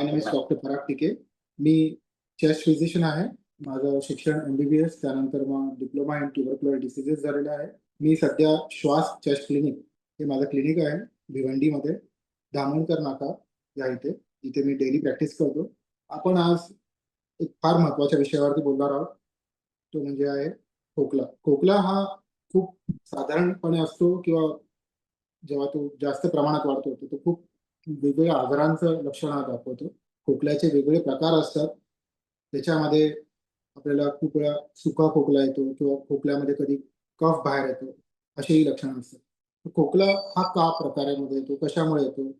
My name is doctor Parag Tike. Me chest physician आहे. माझं शिक्षण MBBS त्यानंतर मग डिप्लोमा इन ट्युबरक्युलर डिसीजेस झालेलं आहे. मी सध्या श्वास चेस्ट क्लिनिक हे माझं क्लिनिक आहे भिवंडीमध्ये, दामोदर नाका या इथे मी डेली प्रॅक्टिस करतो. आपण आज एक फार महत्वाच्या विषयावरती बोलणार आहोत. तो म्हणजे आहे खोकला. खोकला हा खूप साधारणपणे असतो किंवा जेव्हा तो जास्त प्रमाणात वाढतो तर तो खूप वेगवेगळ्या आजारांचं लक्षण दाखवतो. खोकल्याचे वेगवेगळे प्रकार असतात. त्याच्यामध्ये आपल्याला खूप वेळा सुका खोकला येतो किंवा खोकल्यामध्ये कधी कफ बाहेर येतो, अशीही लक्षणं असतात. तर खोकला हा का प्रकारामध्ये येतो, कशामुळे येतो,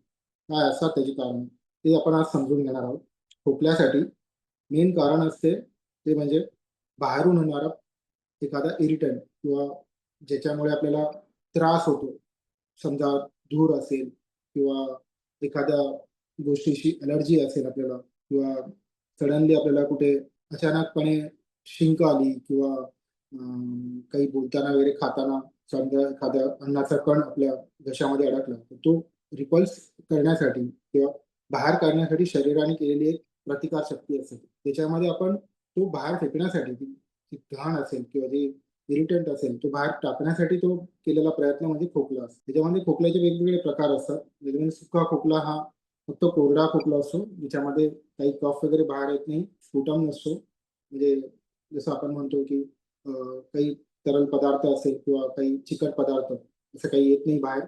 काय असतात त्याची कारण, ते आपण आज समजून घेणार आहोत. खोकल्यासाठी मेन कारण असते ते म्हणजे बाहेरून येणारा एखादा इरिटंट किंवा ज्याच्यामुळे आपल्याला त्रास होतो. समजा धूर असेल किंवा एखाद्या गोष्टीची अलर्जी असेल आपल्याला किंवा सडनली आपल्याला कुठे अचानकपणे शिंक आली किंवा काही बोलताना वगैरे खाताना समजा एखाद्या अन्नाचा कण आपल्या घशामध्ये अडकला तर तो रिपल्स करण्यासाठी किंवा बाहेर काढण्यासाठी शरीराने केलेली एक प्रतिकार शक्ती असते. त्याच्यामध्ये आपण तो बाहेर फेकण्यासाठी ती घाण असेल किंवा जे इरिटंट असेल तो बाहेर टाकण्यासाठी तो केलेला प्रयत्न म्हणजे खोकला असतो. त्याच्यामध्ये खोकल्याचे वेगवेगळे प्रकार असतात. वेगवेगळे सुका खोकला हा फक्त कोरडा खोकला असतो, ज्याच्यामध्ये काही कफ वगैरे बाहेर येत नाही, स्फुटम नसतो. म्हणजे जसं आपण म्हणतो की काही तरल पदार्थ असेल किंवा काही चिकट पदार्थ असं काही येत नाही बाहेर.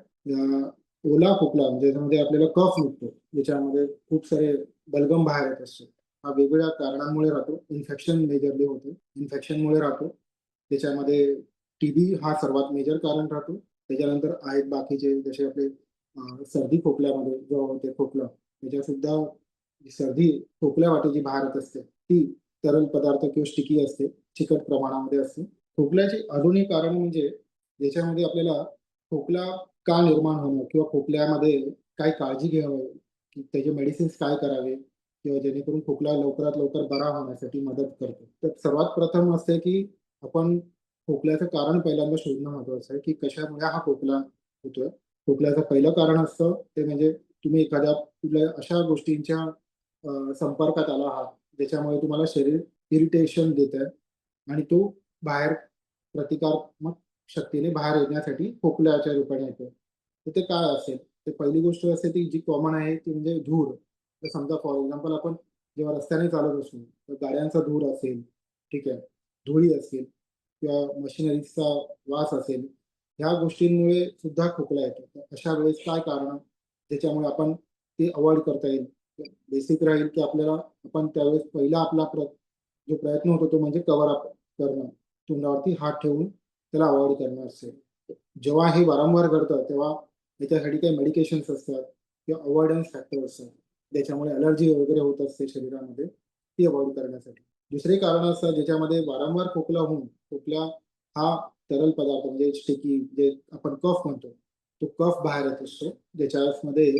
ओला खोकला म्हणजे ज्याच्यामध्ये आपल्याला कफ निघतो, ज्याच्यामध्ये खूप सारे बलगम बाहेर येत असतो. हा वेगवेगळ्या कारणांमुळे राहतो. इन्फेक्शन मेजरली होते, इन्फेक्शनमुळे राहतो. त्याच्यामध्ये टीबी हा सर्वात मेजर कारण राहतो. त्याच्यानंतर आहेत बाकीचे जसे आपले सर्दी खोकल्यामध्ये जेव्हा होते खोकला, त्याच्यात सुद्धा सर्दी खोकल्या वाटे जी बाहेर येत असते ती तरल पदार्थ किंवा स्टिकी असते, चिकट प्रमाणामध्ये असते. खोकल्याची अजून एक कारण म्हणजे ज्याच्यामध्ये आपल्याला खोकला का निर्माण होणं किंवा खोकल्यामध्ये काय काळजी घ्यावी, की त्याचे मेडिसिन्स काय करावे किंवा जेणेकरून खोकला लवकरात लवकर बरा होण्यासाठी मदत करतो. तर सर्वात प्रथम असते की आपण खोकल्याचं कारण पहिल्यांदा शोधणं महत्वाचं आहे, की कशामुळे हा खोकला होतोय. खोकल्याचं पहिलं कारण असतं ते म्हणजे तुम्ही एखाद्या कुठल्या अशा गोष्टींच्या संपर्कात आला आहात, ज्याच्यामुळे तुम्हाला शरीर इरिटेशन देतंय आणि तो बाहेर प्रतिकारात्मक शक्तीने बाहेर येण्यासाठी खोकल्याच्या रूपाने येतो. तर ते काय असेल? तर पहिली गोष्ट असते ती जी कॉमन आहे ती म्हणजे धूर. तर समजा फॉर एक्झाम्पल आपण जेव्हा रस्त्याने चालत असू, तर गाड्यांचा धूर असेल, ठीक आहे, धुळी असेल किंवा मशिनरीजचा वास असेल, ह्या गोष्टींमुळे सुद्धा खोकला येतो. तर अशा वेळेस काय कारण ज्याच्यामुळे आपण ते अव्हॉइड करता येईल? बेसिक राहील की आपल्याला आपण त्यावेळेस पहिला आपला जो प्रयत्न होतो तो म्हणजे कव्हर अप करणं. तोंडावरती हात ठेवून त्याला अव्हॉइड करणं असेल. जेव्हा हे वारंवार घडतं तेव्हा त्याच्यासाठी काही मेडिकेशन्स असतात किंवा अव्हॉइडन्स फॅक्टर असतात. ज्याच्यामुळे अलर्जी वगैरे होत असते शरीरामध्ये, ती अव्हॉइड करण्यासाठी. दुसरे कारण असतात ज्याच्यामध्ये वारंवार खोकला होऊन खोकला हा तरल पदार्थ म्हणजे स्टिकी जे आपण कफ म्हणतो, तो कफ बाहेर येत असतो. ज्याच्यामध्ये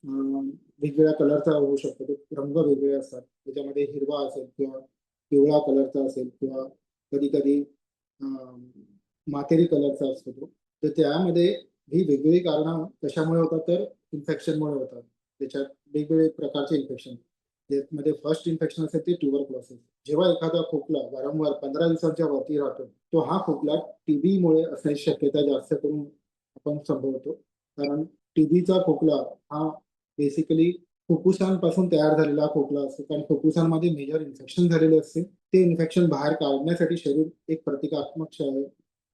वेगवेगळ्या कलरचा होऊ शकतो. ते रंग वेगवेगळे असतात. त्याच्यामध्ये हिरवा असेल किंवा पिवळा कलरचा असेल किंवा कधी-कधी अ, मातेरी कलरचा असतो तो. तर त्यामध्ये ही वेगवेगळी कारणं कशामुळे होतात तर इन्फेक्शनमुळे होतात. त्याच्यात वेगवेगळे प्रकारचे इन्फेक्शन. त्यामध्ये फर्स्ट इन्फेक्शन असेल ते ट्युबरक्लोसिस. जेव्हा एखादा खोकला वारंवार 15 दिवसांच्या वरती राहतो, तो हा खोकला टीबीमुळे असण्याची शक्यता जास्त करून आपण संभवतो. कारण टीबीचा खोकला हा बेसिकली फुफ्फुसांपासून तयार झालेला खोकला असतो. कारण फुफ्फुसांमध्ये मेजर इन्फेक्शन झालेले असते. ते इन्फेक्शन बाहेर काढण्यासाठी शरीर एक प्रतिकात्मक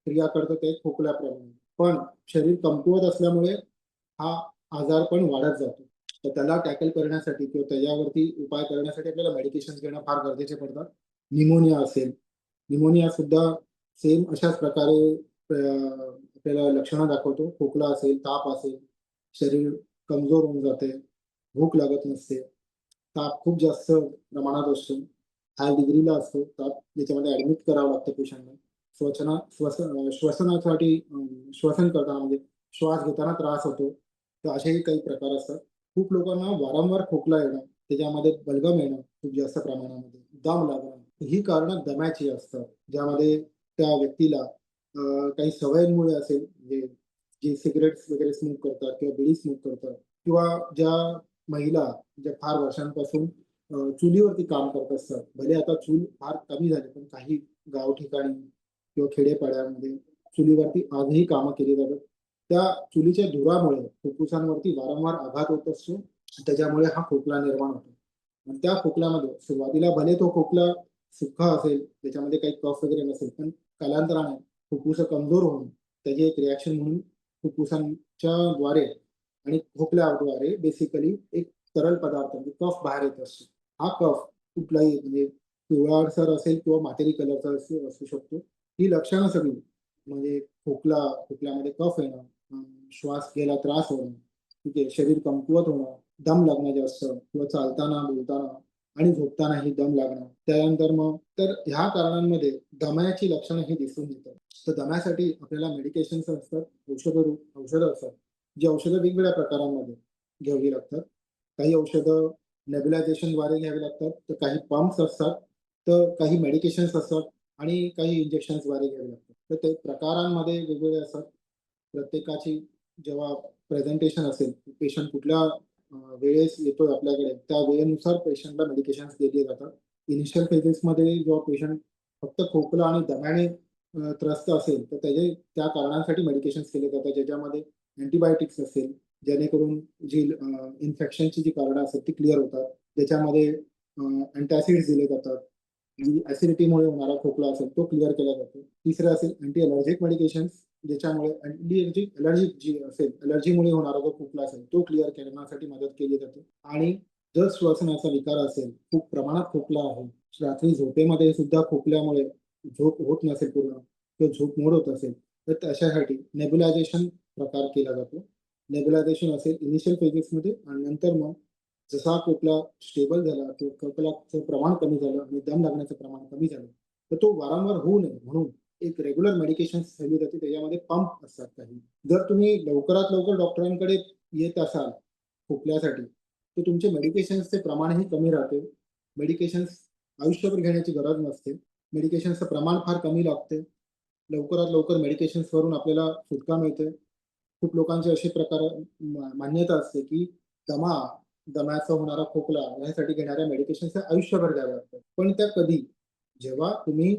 क्रिया करतं ते खोकल्याप्रमाणे. पण शरीर कमकुवत असल्यामुळे हा आजार पण वाढत जातो. तर त्याला टॅकल करण्यासाठी किंवा त्याच्यावरती उपाय करण्यासाठी आपल्याला मेडिकेशन्स घेणं फार गरजेचे पडतात. निमोनिया असेल, निमोनिया सुद्धा सेम अशाच प्रकारे आपल्याला लक्षणं दाखवतो. खोकला असेल, ताप असेल, शरीर कमजोर होऊन जाते, भूक लागत नसते, ताप खूप जास्त प्रमाणात असतो, हाय डिग्रीला असतो ताप, ज्याच्यामध्ये ॲडमिट करावं लागतं पेशंटला. श्वसनासाठी श्वसन करताना म्हणजे श्वास घेताना त्रास होतो. तर असेही काही प्रकार असतात. खूप लोकांना वारंवार खोकला येणं, त्याच्यामध्ये बलगम येणं खूप जास्त प्रमाणामध्ये, दम लागणं, ही कारणं दम्याची असतात. ज्यामध्ये त्या व्यक्तीला काही सवयींमुळे असेल, म्हणजे जे सिगारेट्स वगैरे स्मोक करतात किंवा बिडी स्मोक करतात किंवा ज्या महिला ज्या फार वर्षांपासून चुलीवरती काम करत असतात. भले आता चूल फार कमी झाली, पण काही गाव ठिकाणी किंवा खेडेपाड्यामध्ये चुलीवरती आजही कामं केली जातात. त्या चुलीच्या धुरामुळे फुफ्फुसांवरती वारंवार आघात होत असतो. त्याच्यामुळे हा खोकला निर्माण होतो. आणि त्या खोकल्यामध्ये सुरुवातीला भले तो खोकला सुक्का असेल, त्याच्यामध्ये काही कफ वगैरे नसेल, पण कालांतराने फुफ्फुसं कमजोर होऊन त्याची एक रिएक्शन म्हणून फुफ्फुसांच्या द्वारे आणि खोकल्याद्वारे बेसिकली एक तरल पदार्थ म्हणजे कफ बाहेर येत असतो. हा कफ कुठलाही म्हणजे पिवळसर असेल किंवा मातेरी कलरचा असू असू शकतो. ही लक्षणं सगळी म्हणजे खोकल्यामध्ये कफ येणं, श्वास घ्यायला त्रास होणं, ठीक आहे, शरीर कमकुवत होणं, दम लागणं जास्त किंवा चालताना, बोलताना आणि झोपतानाही दम लागणं. त्यानंतर मग तर ह्या कारणांमध्ये दम्याची लक्षणं ही दिसून येतात. तर दम्यासाठी आपल्याला मेडिकेशन्स असतात, औषधं असतात. जी औषधं वेगवेगळ्या प्रकारांमध्ये घ्यावी लागतात. काही औषधं नेब्युलायझेशनद्वारे घ्यावी लागतात, तर काही पंप्स असतात, तर काही मेडिकेशन्स असतात आणि काही इंजेक्शन्सद्वारे घ्यावी लागतात. तर ते प्रकारांमध्ये वेगवेगळे असतात. प्रत्येकाची जेव्हा प्रेझेंटेशन असेल, पेशंट कुठल्या वेळेस येतोय आपल्याकडे, त्या वेळेनुसार पेशंटला मेडिकेशन्स दिले जातात. इनिशियल फेजेसमध्ये जेव्हा पेशंट फक्त खोकला आणि दम्याने त्रस्त असेल, तर त्याचे त्या कारणांसाठी मेडिकेशन्स केले जातात, ज्याच्यामध्ये अँटिबायोटिक्स असेल, जेणेकरून जी इन्फेक्शनची जी कारणं असतात ती क्लिअर होतात. त्याच्यामध्ये अँटासिड्स दिले जातात. जी ॲसिडिटीमुळे होणारा खोकला असेल, तो क्लिअर केला जातो. तिसरं असेल अँटी एलर्जिक मेडिकेशन्स, ज्याच्यामुळे एलर्जी जी असेल, एलर्जीमुळे होणारा जो खोकला असेल, तो क्लिअर करण्यासाठी मदत केली जाते. आणि जर श्वसनाचा विकार असेल, खूप प्रमाणात खोकला आहे, रात्री झोपेमध्ये सुद्धा खोकल्यामुळे झोप होत नसेल पूर्ण किंवा झोप मोड होत असेल, तर तशासाठी नेब्युलायझेशन प्रकार केला जातो. नेब्युलायझेशन असेल इनिशियल फेजेसमध्ये आणि नंतर मग जसा खोकला स्टेबल झाला किंवा खोकल्याचं प्रमाण कमी झालं आणि दम लागण्याचं प्रमाण कमी झालं, तर तो वारंवार होऊ नये म्हणून एक रेग्युलर मेडिकेशन्स ठेवली जाते. त्याच्यामध्ये पंप असतात काही. जर तुम्ही लवकरात लवकर डॉक्टरांकडे येत असाल खोकल्यासाठी, तर तुमचे मेडिकेशन्सचे प्रमाणही कमी राहते. मेडिकेशन्स आयुष्यभर घेण्याची गरज नसते. मेडिकेशन्सचं प्रमाण फार कमी लागते. लवकरात लवकर मेडिकेशन्सवरून आपल्याला सुटका मिळते. खूप लोकांचे असे प्रकार मान्यता असते, की दमा, दम्याचा होणारा खोकला यासाठी घेणाऱ्या मेडिकेशन्स आयुष्यभर घ्याव्या लागतात. पण त्या कधी? जेव्हा तुम्ही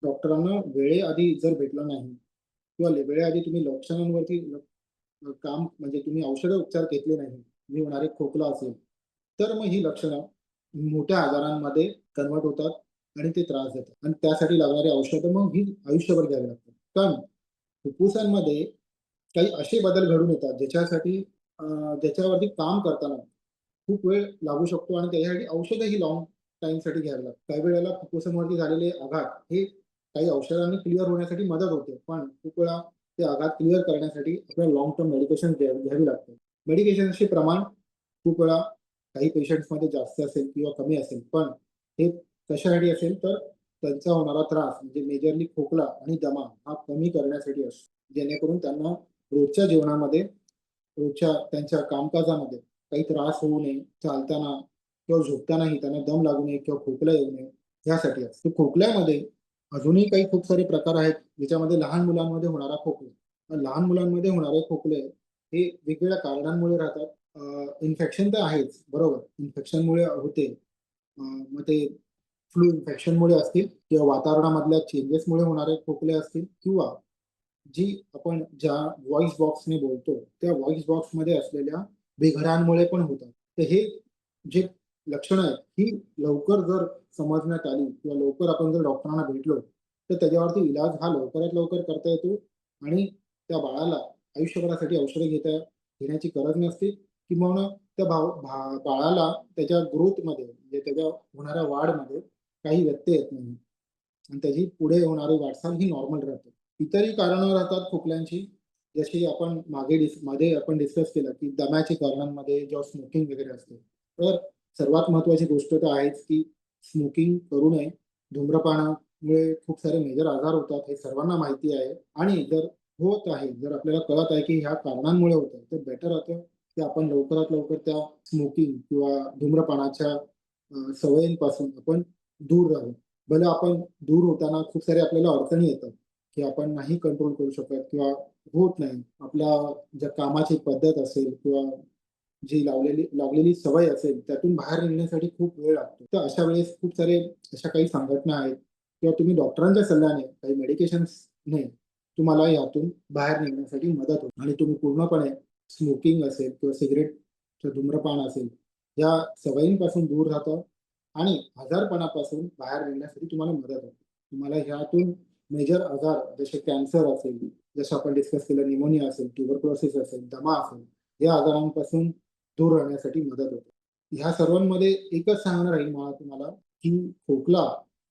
डॉक्टरांना वेळेआधी जर भेटलं नाही किंवा वेळेआधी तुम्ही लक्षणांवरती काम म्हणजे तुम्ही औषध उपचार घेतले नाही, जी होणारे खोकला असेल, तर मग ही लक्षणं मोठ्या आजारांमध्ये कन्व्हर्ट होतात आणि ते त्रास देतात आणि त्यासाठी लागणारी औषधं मग ही आयुष्यभर घ्यावी लागतात. पण फुफ्फुसांमध्ये काही असे बदल घडून येतात ज्याच्यासाठी ज्याच्यावरती काम करताना खूप वेळ लागू शकतो आणि त्याच्यासाठी औषधंही लाँग टाईमसाठी घ्यावी लागतात. काही वेळेला फुफ्फुसांवरती झालेले आघात हे काही औषधांनी क्लिअर होण्यासाठी मदत होते. पण खूप वेळा ते आघात क्लिअर करण्यासाठी आपल्याला लाँग टर्म मेडिकेशन घ्यावी लागतात. मेडिकेशनचे प्रमाण खूप वेळा काही पेशंट्समध्ये जास्त असेल किंवा कमी असेल. पण हे कशासाठी असेल तर त्यांचा होणारा त्रास म्हणजे मेजरली खोकला आणि दमा हा कमी करण्यासाठी असतो. जेणेकरून त्यांना रोजच्या जीवनामध्ये, रोजच्या त्यांच्या कामकाजामध्ये काही त्रास होऊ नये, चालताना किंवा झोपतानाही त्यांना दम लागू नये किंवा खोकला येऊ नये, यासाठी असतं. खोकल्यामध्ये अजूनही काही खूप सारे प्रकार आहेत, ज्याच्यामध्ये लहान मुलांमध्ये होणारा खोकला. लहान मुलांमध्ये होणारे खोकले हे वेगवेगळ्या कारणांमुळे राहतात. इन्फेक्शन तर आहेच, बरोबर. इन्फेक्शनमुळे होते. मग ते फ्लू इन्फेक्शनमुळे असतील किंवा वातावरणामधल्या चेंजेसमुळे होणारे खोकले असतील किंवा जी आपण ज्या व्हॉइस बॉक्सने बोलतो, त्या व्हॉइस बॉक्समध्ये असलेल्या बिघाडांमुळे पण होतात. तर हे जे लक्षणं आहेत, ही लवकर जर समजण्यात आली किंवा लवकर आपण जर डॉक्टरांना भेटलो, तर त्याच्यावरती इलाज हा लवकरात लवकर करता येतो आणि त्या बाळाला आयुष्यभरासाठी औषधं घेण्याची गरज नसते किंबहुना त्या बाळाला त्याच्या ग्रोथमध्ये म्हणजे त्याच्या होणाऱ्या वाढमध्ये काही व्यत्यय येत नाही आणि त्याची पुढे होणारी वाटचाल ही नॉर्मल राहते. इतरही कारणं राहतात खोकल्यांची, जशी आपण मध्ये आपण डिस्कस केलं, की दम्याची कारणांमध्ये जेव्हा स्मोकिंग वगैरे असते. तर सर्वात महत्त्वाची गोष्ट तर आहेच, की स्मोकिंग करू नये. धूम्रपानामुळे खूप सारे मेजर आजार होतात, हे सर्वांना माहिती आहे आणि जर होत आहे, जर आपल्याला कळत आहे, की ह्या कारणांमुळे होत आहे, तर बेटर राहतं, की आपण लवकरात लवकर त्या स्मोकिंग किंवा धूम्रपानाच्या सवयींपासून आपण दूर राहू. भले आपण दूर होताना खूप सारे आपल्याला अडचणी येतात, की आपण नाही कंट्रोल करू शकत किंवा होत नाही. आपल्या ज्या कामाची पद्धत असेल किंवा जी लागलेली सवय असेल त्यातून बाहेर निघण्यासाठी खूप वेळ लागतो. तर अशा वेळेस खूप सारे अशा काही संघटना आहेत किंवा तुम्ही डॉक्टरांच्या सल्ल्याने काही मेडिकेशन्सने तुम्हाला यातून बाहेर निघण्यासाठी मदत होते आणि तुम्ही पूर्णपणे स्मोकिंग असेल किंवा सिगारेटचं धूम्रपान असेल, या सवयींपासून दूर राहता आणि आजारपणापासून बाहेर निघण्यासाठी तुम्हाला मदत होते. तुम्हाला ह्यातून मेजर आजार जसे कॅन्सर असेल, जसं आपण डिस्कस केलं निमोनिया असेल, ट्युबरक्युलोसिस असेल, दमा असेल, या आजारांपासून दूर राहण्यासाठी मदत होते. ह्या सर्वांमध्ये एकच सांगणार आहे मला तुम्हाला, की खोकला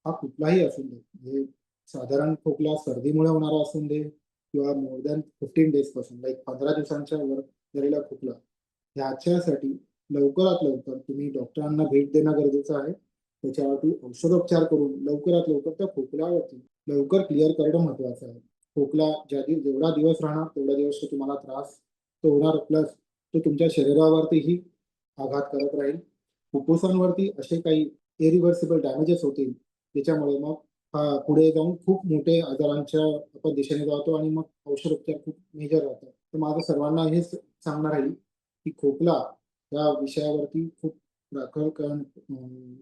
हा कुठलाही असू दे, म्हणजे साधारण खोकला सर्दीमुळे होणारा असून दे किंवा मोर दॅन 15 डेज पासून लाइक 15 दिवसांच्या वर झालेला खोकला, ह्याच्यासाठी लवकरात लवकर तुम्ही डॉक्टरांना भेट देणं गरजेचं आहे. त्याच्यावरती औषधोपचार करून लवकरात लवकर त्या खोकल्यावरती लवकर क्लिअर करणं महत्त्वाचं आहे. खोकला जेवढा दिवस राहणार तेवढा दिवस तो तुम्हाला त्रास तो होणार प्लस तो तुमच्या शरीरावरतीही आघात करत राहील. फुफ्फुसांवरती असे काही इरिव्हर्सिबल डॅमेजेस होतील, त्याच्यामुळे मग पुढे जाऊन खूप मोठे आजारांच्या आपण दिशेने जातो आणि मग औषधोपचार खूप मेजर राहतात. तर माझं सर्वांना हेच सांगणं राहील, की खोकला या विषयावरती खूप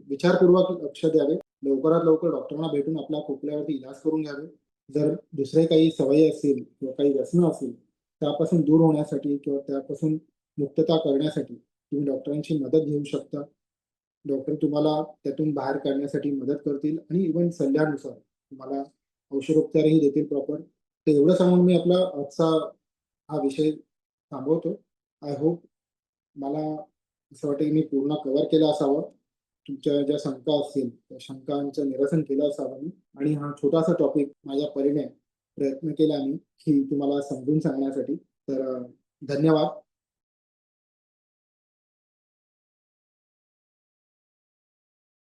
विचारपूर्वक लक्ष द्यावे. लवकरात लवकर डॉक्टरांना भेटून आपल्या खोकल्यावरती इलाज करून घ्यावे. जर दुसरे काही सवयी असतील किंवा काही व्यसनं असतील, त्यापासून दूर होण्यासाठी किंवा त्यापासून मुक्तता करण्यासाठी तुम्ही डॉक्टरांची मदत घेऊ शकता. डॉक्टर तुम्हाला त्यातून बाहेर काढण्यासाठी मदत करतील आणि इव्हन सल्ल्यानुसार तुम्हाला औषधोपचारही देतील प्रॉपर. तर एवढं सांगून मी आपला आजचा हा विषय थांबवतो. आय होप मला असं वाटतं की मी पूर्ण कव्हर केलं असावं. तुमच्या ज्या शंका असतील, त्या शंकांचं निरसन केलं असावं मी आणि हा छोटासा टॉपिक माझ्या परीने प्रयत्न केला मी, की तुम्हाला समजून सांगण्यासाठी. तर धन्यवाद.